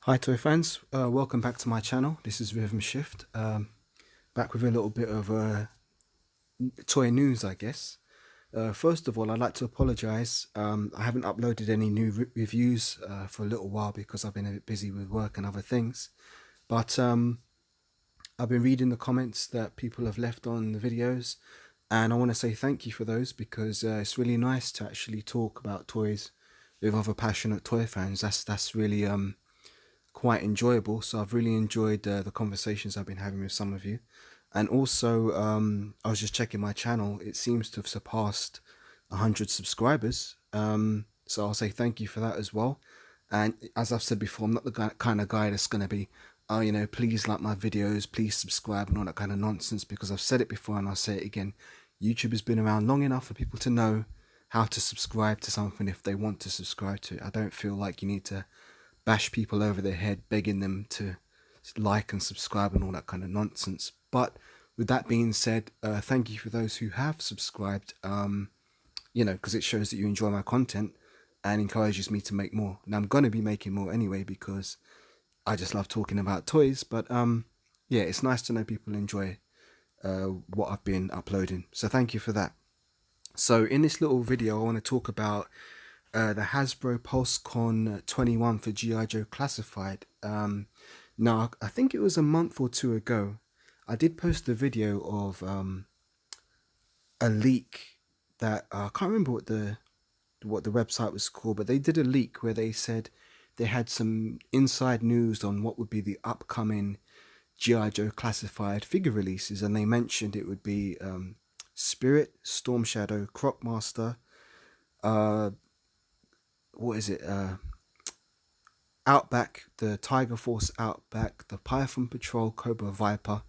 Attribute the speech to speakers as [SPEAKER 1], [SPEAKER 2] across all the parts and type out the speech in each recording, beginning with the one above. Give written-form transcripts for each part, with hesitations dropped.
[SPEAKER 1] Hi toy fans, welcome back to my channel. This is Rhythm Shift, back with a little bit of toy news, I guess. First of all, I'd like to apologize. I haven't uploaded any new reviews for a little while because I've been a bit busy with work and other things. But I've been reading the comments that people have left on the videos, and I want to say thank you for those because it's really nice to actually talk about toys with other passionate toy fans. That's really quite enjoyable. So I've really enjoyed the conversations I've been having with some of you. And also, I was just checking my channel. It seems to have surpassed 100 subscribers. So I'll say thank you for that as well. And as I've said before, I'm not the kind of guy that's going to be, oh, please like my videos, please subscribe and all that kind of nonsense, because I've said it before and I'll say it again. YouTube has been around long enough for people to know how to subscribe to something if they want to subscribe to it. I don't feel like you need to bash people over their head begging them to like and subscribe and all that kind of nonsense. But with that being said, thank you for those who have subscribed, because it shows that you enjoy my content and encourages me to make more. Now I'm going to be making more anyway because I just love talking about toys. But yeah, it's nice to know people enjoy what I've been uploading. So thank you for that. So in this little video, I want to talk about the Hasbro Pulsecon 21 for G.I. Joe Classified. Now, I think it was a month or two ago, I did post a video of a leak that I can't remember what the website was called, but they did a leak where they said they had some inside news on what would be the upcoming G.I. Joe Classified figure releases, and they mentioned it would be Spirit, Storm Shadow, Croc Master, what is it? Outback, the Tiger Force Outback, the Python Patrol Cobra Viper,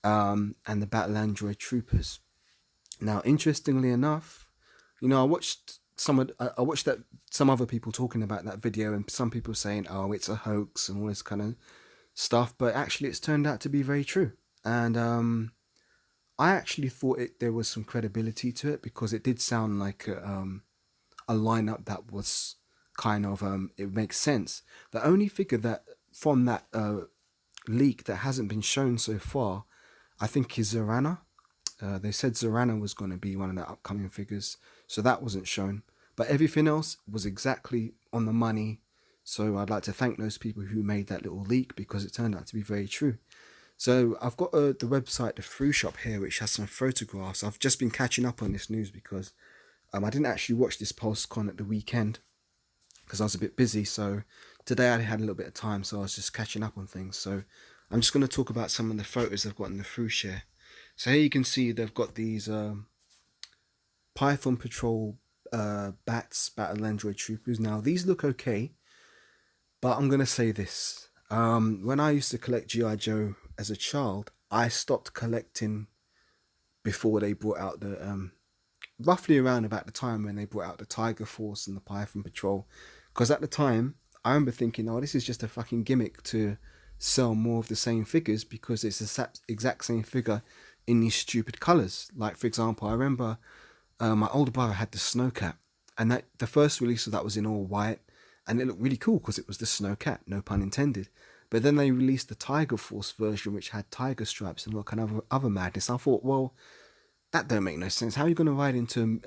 [SPEAKER 1] and the Battle Android Troopers. Now, interestingly enough, I watched I watched that some other people talking about that video, and some people saying, "Oh, it's a hoax" and all this kind of stuff. But actually, it's turned out to be very true, and I actually thought there was some credibility to it because it did sound like a lineup that was kind of it makes sense. The only figure that from that leak that hasn't been shown so far, I think, is Zorana. They said Zorana was going to be one of the upcoming figures, so that wasn't shown. But everything else was exactly on the money. So I'd like to thank those people who made that little leak because it turned out to be very true. So I've got the website, the Fruit Shop here, which has some photographs. I've just been catching up on this news because I didn't actually watch this Pulsecon at the weekend because I was a bit busy. So today I had a little bit of time, so I was just catching up on things. So I'm just going to talk about some of the photos they've got in the Fruit Share. So here you can see they've got these Python Patrol Bats, Battle Android Troopers. Now these look okay, but I'm going to say this. When I used to collect G.I. Joe as a child, I stopped collecting before they brought out the roughly around about the time when they brought out the Tiger Force and the Python Patrol, because at the time I remember thinking, oh, this is just a fucking gimmick to sell more of the same figures because it's the exact same figure in these stupid colors. Like, for example, I remember my older brother had the Snowcat, and that the first release of that was in all white, and it looked really cool because it was the Snowcat, no pun intended. But then they released the Tiger Force version, which had tiger stripes and all kind of other madness. I thought, well, that don't make no sense. How are you going to ride into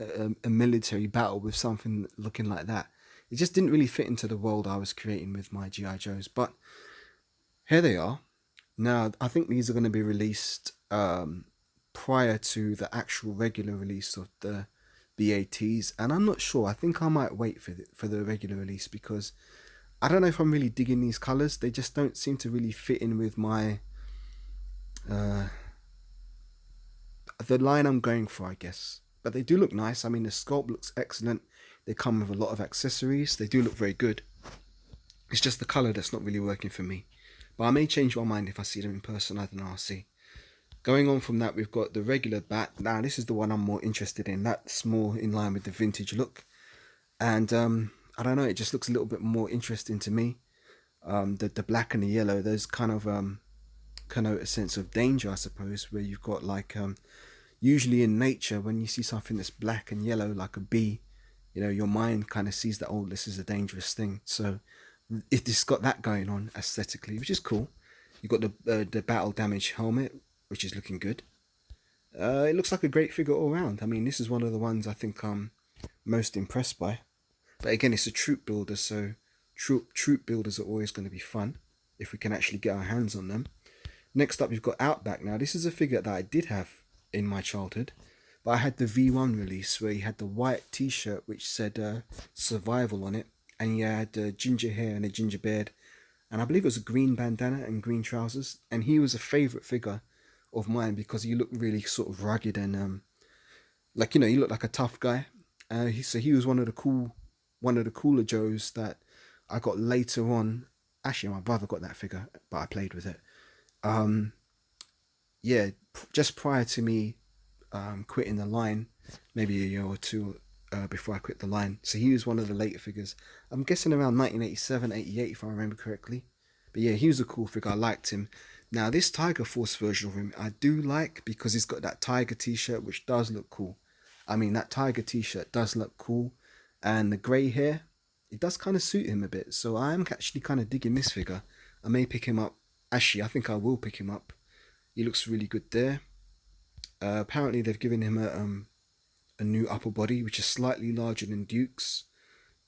[SPEAKER 1] a military battle with something looking like that? It just didn't really fit into the world I was creating with my G.I. Joes. But here they are. Now, I think these are going to be released prior to the actual regular release of the BATs. And I'm not sure. I think I might wait for the regular release because I don't know if I'm really digging these colours. They just don't seem to really fit in with my the line I'm going for, I guess. But they do look nice. I mean, the sculpt looks excellent. They come with a lot of accessories. They do look very good. It's just the colour that's not really working for me. But I may change my mind if I see them in person. I don't know, I'll see. Going on from that, we've got the regular bat. Now, this is the one I'm more interested in. That's more in line with the vintage look. And I don't know, it just looks a little bit more interesting to me. The black and the yellow, those kind of connote a sense of danger, I suppose, where you've got like usually in nature, when you see something that's black and yellow like a bee, your mind kind of sees that, oh, this is a dangerous thing. So It's got that going on aesthetically, which is cool. You got the battle damage helmet, which is looking good. It looks like a great figure all around. I mean, this is one of the ones I think I'm most impressed by. But again, it's a troop builder, so troop builders are always going to be fun if we can actually get our hands on them. Next up, you've got Outback. Now, this is a figure that I did have in my childhood, but I had the V1 release where he had the white T-shirt which said "Survival" on it, and he had ginger hair and a ginger beard, and I believe it was a green bandana and green trousers. And he was a favorite figure of mine because he looked really sort of rugged and like he looked like a tough guy. So he was one of the cooler Joes that I got later on. Actually, my brother got that figure, but I played with it. Um, yeah, just prior to me quitting the line, maybe a year or two before I quit the line. So he was one of the later figures. I'm guessing around 1987, 88, if I remember correctly. But yeah, he was a cool figure. I liked him. Now, this Tiger Force version of him, I do like because he's got that Tiger t-shirt, which does look cool. I mean, that Tiger t-shirt does look cool. And the grey hair, it does kind of suit him a bit. So I am actually kind of digging this figure. I may pick him up. Actually, I think I will pick him up. He looks really good there. Apparently, they've given him a new upper body, which is slightly larger than Duke's,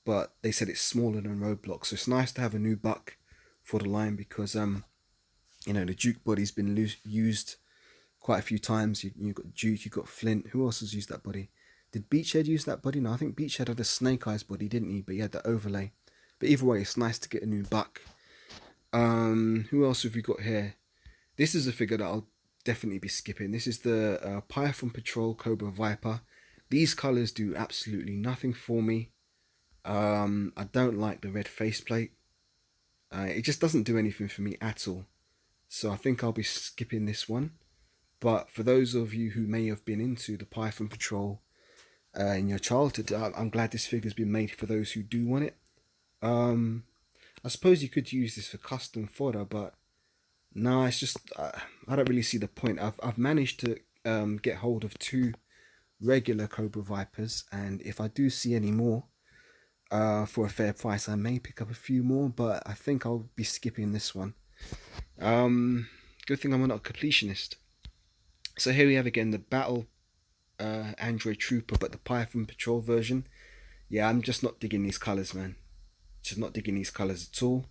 [SPEAKER 1] but they said it's smaller than Roadblock. So it's nice to have a new buck for the line because the Duke body's been used quite a few times. You got Duke, you got Flint. Who else has used that body? Did Beachhead use that body? No, I think Beachhead had a Snake Eyes body, didn't he? But he had the overlay. But either way, it's nice to get a new buck. Who else have we got here? This is a figure that I'll definitely be skipping. This is the Python Patrol Cobra Viper. These colours do absolutely nothing for me. I don't like the red faceplate. It just doesn't do anything for me at all. So I think I'll be skipping this one. But for those of you who may have been into the Python Patrol in your childhood, I'm glad this figure's been made for those who do want it. I suppose you could use this for custom fodder, but no, it's just I don't really see the point. I've managed to get hold of 2 regular Cobra Vipers, and if I do see any more for a fair price, I may pick up a few more, but I think I'll be skipping this one. Good thing I'm not a completionist. So here we have again the Battle Android Trooper, but the Python Patrol version. Yeah, I'm just not digging these colours, man. Just not digging these colours at all.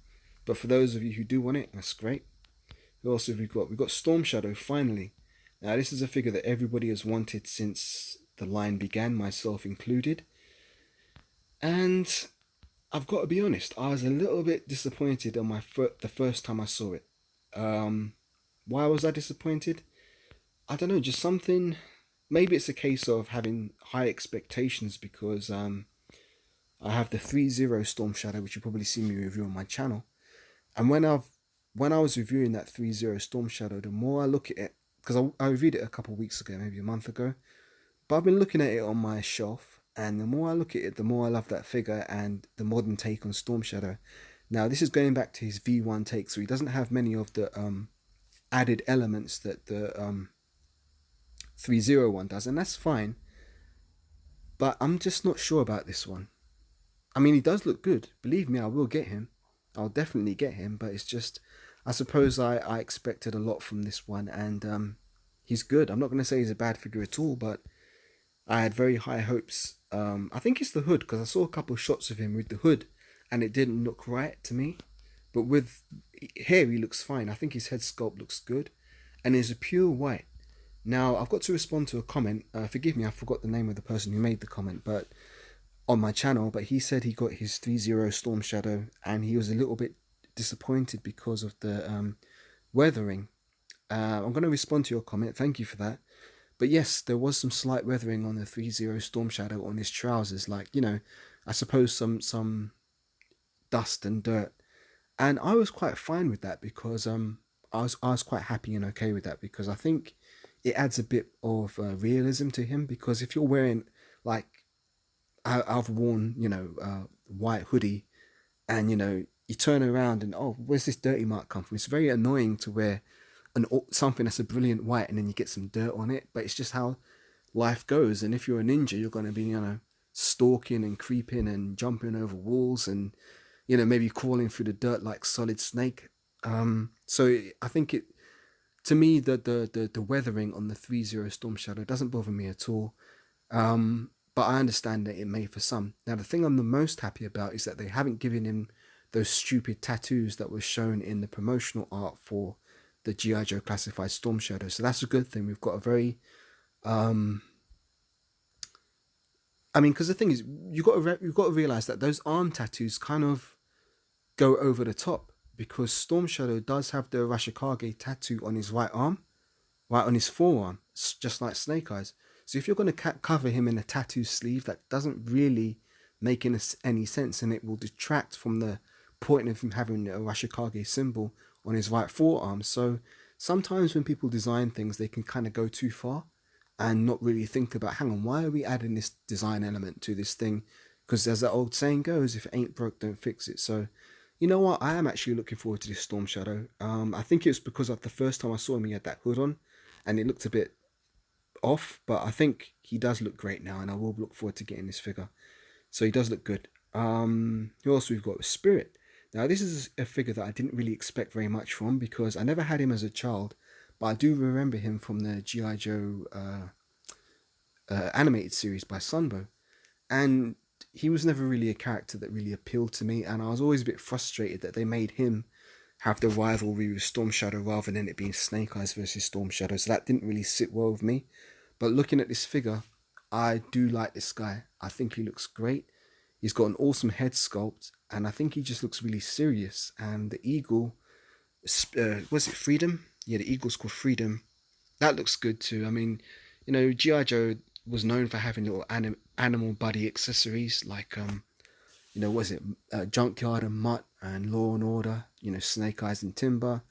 [SPEAKER 1] But for those of you who do want it, that's great. Who else have we got? We've got Storm Shadow, finally. Now, this is a figure that everybody has wanted since the line began, myself included. And I've got to be honest, I was a little bit disappointed on the first time I saw it. Why was I disappointed? I don't know, just something. Maybe it's a case of having high expectations because I have the 3-0 Storm Shadow, which you probably see me review on my channel. And when I was reviewing that 3-0 Storm Shadow, the more I look at it, because I reviewed it a couple of weeks ago, maybe a month ago, but I've been looking at it on my shelf, and the more I look at it, the more I love that figure and the modern take on Storm Shadow. Now, this is going back to his V1 take, so he doesn't have many of the added elements that the 3-0 one does, and that's fine. But I'm just not sure about this one. I mean, he does look good. Believe me, I will get him. I'll definitely get him, but it's just, I suppose I expected a lot from this one, and he's good. I'm not going to say he's a bad figure at all, but I had very high hopes. I think it's the hood, because I saw a couple of shots of him with the hood, and it didn't look right to me. But with hair, he looks fine. I think his head sculpt looks good, and he's a pure white. Now, I've got to respond to a comment. Forgive me, I forgot the name of the person who made the comment, but on my channel, but he said he got his 3-0 Storm Shadow and he was a little bit disappointed because of the weathering. I'm going to respond to your comment, thank you for that. But yes, there was some slight weathering on the 3-0 Storm Shadow on his trousers, like, I suppose some dust and dirt. And I was quite fine with that because I was quite happy and okay with that, because I think it adds a bit of realism to him. Because if you're wearing, like, I've worn, white hoodie, and you turn around and, oh, where's this dirty mark come from? It's very annoying to wear something that's a brilliant white and then you get some dirt on it. But it's just how life goes. And if you're a ninja, you're going to be, stalking and creeping and jumping over walls and you know, maybe crawling through the dirt like Solid Snake. So I think it, to me, the weathering on the 3-0 Storm Shadow doesn't bother me at all. But I understand that it may for some. Now, the thing I'm the most happy about is that they haven't given him those stupid tattoos that were shown in the promotional art for the G.I. Joe Classified Storm Shadow. So that's a good thing. We've got a very, I mean, because the thing is, you've got to realize that those arm tattoos kind of go over the top, because Storm Shadow does have the Arashikage tattoo on his right arm, right on his forearm, just like Snake Eyes. So if you're going to cover him in a tattoo sleeve, that doesn't really make any sense, and it will detract from the point of him having the Arashikage symbol on his right forearm. So sometimes when people design things, they can kind of go too far and not really think about, hang on, why are we adding this design element to this thing? Because as that old saying goes, if it ain't broke, don't fix it. So you know what? I am actually looking forward to this Storm Shadow. I think it's because of the first time I saw him, he had that hood on, and it looked a bit off. But I think he does look great now, and I will look forward to getting this figure. So he does look good. Who else we've got? Spirit. Now this is a figure that I didn't really expect very much from, because I never had him as a child, but I do remember him from the G.I. Joe animated series by Sunbow, and he was never really a character that really appealed to me, and I was always a bit frustrated that they made him have the rivalry with Storm Shadow rather than it being Snake Eyes versus Storm Shadow. So that didn't really sit well with me. But looking at this figure, I do like this guy. I think he looks great. He's got an awesome head sculpt, and I think he just looks really serious. And the eagle, was it Freedom? Yeah, the eagle's called Freedom. That looks good too. I mean, you know, G.I. Joe was known for having little animal body accessories like, you know, was it Junkyard and Mutt and Law and Order, you know, Snake Eyes and Timber.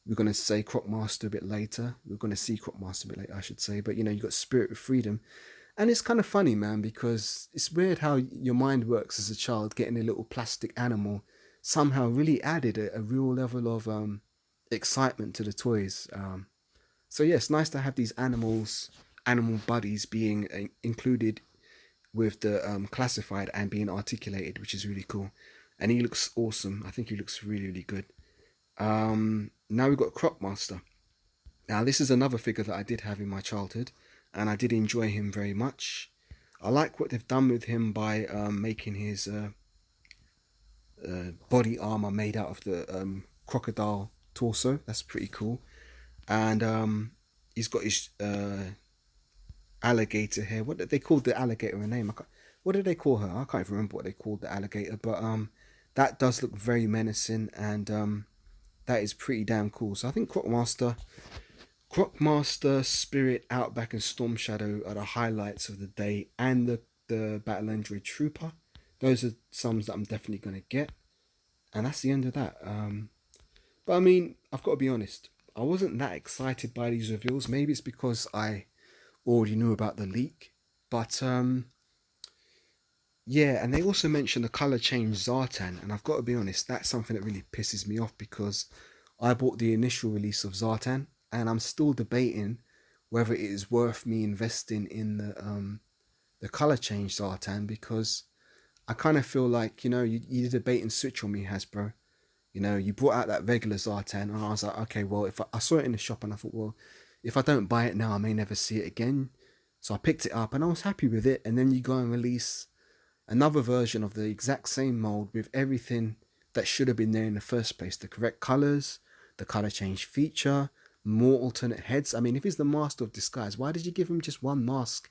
[SPEAKER 1] We're going to say Croc Master a bit later. We're going to see Croc Master a bit later, I should say. But, you know, you got Spirit with Freedom. And it's kind of funny, man, because it's weird how your mind works as a child. Getting a little plastic animal somehow really added a real level of excitement to the toys. So, yeah, it's nice to have these animal buddies being included with the classified and being articulated, which is really cool. And he looks awesome. I think he looks really, really good. Now we've got Croc Master. Now this is another figure that I did have in my childhood, and I did enjoy him very much. I like what they've done with him by making his body armor made out of the crocodile torso. That's pretty cool. And he's got his alligator hair. What did they call the alligator a name? What did they call her? I can't even remember what they called the alligator. But that does look very menacing, and that is pretty damn cool. So I think Croc Master, Spirit, Outback, and Storm Shadow are the highlights of the day, and the Battle Android Trooper. Those are some that I'm definitely going to get. And that's the end of that. But I mean, I've got to be honest. I wasn't that excited by these reveals. Maybe it's because I already knew about the leak. But yeah, and they also mentioned the color change Zartan. And I've got to be honest, that's something that really pisses me off, because I bought the initial release of Zartan, and I'm still debating whether it is worth me investing in the color change Zartan, because I kind of feel like, you know, you did a bait and switch on me, Hasbro. You know, you brought out that regular Zartan, and I was like, okay, well, if I saw it in the shop, and I thought, well, if I don't buy it now, I may never see it again. So I picked it up, and I was happy with it. And then you go and release another version of the exact same mold with everything that should have been there in the first place. The correct colors, the color change feature, more alternate heads. I mean, if he's the master of disguise, why did you give him just one mask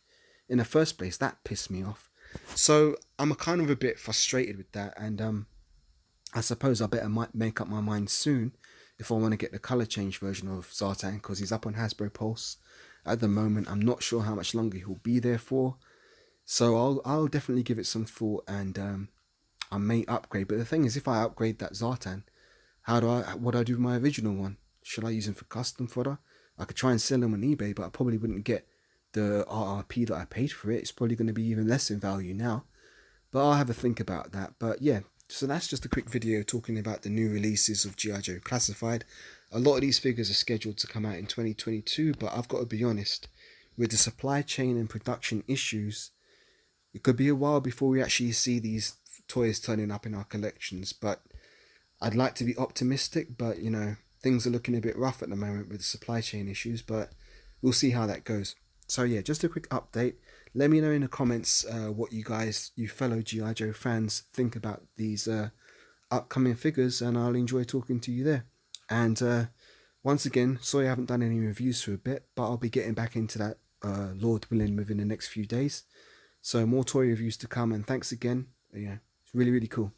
[SPEAKER 1] in the first place? That pissed me off. So I'm kind of a bit frustrated with that, and I suppose I better make up my mind soon if I want to get the color change version of Zartan, because he's up on Hasbro Pulse at the moment. I'm not sure how much longer he'll be there for, so I'll definitely give it some thought, and I may upgrade. But the thing is, if I upgrade that Zartan, what do I do with my original one? Should I use him for custom fodder? I could try and sell him on eBay, but I probably wouldn't get the RRP that I paid for it. It's probably going to be even less in value now, but I'll have a think about that. But yeah, so that's just a quick video talking about the new releases of G.I. Joe Classified. A lot of these figures are scheduled to come out in 2022, but I've got to be honest, with the supply chain and production issues, it could be a while before we actually see these toys turning up in our collections. But I'd like to be optimistic, but you know, things are looking a bit rough at the moment with the supply chain issues, but we'll see how that goes. So yeah, just a quick update. Let me know in the comments what you guys, you fellow G.I. Joe fans, think about these upcoming figures, and I'll enjoy talking to you there. And once again, sorry I haven't done any reviews for a bit, but I'll be getting back into that, Lord willing, within the next few days. So more toy reviews to come, and thanks again. Yeah, it's really, really cool.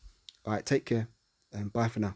[SPEAKER 1] All right, take care, and bye for now.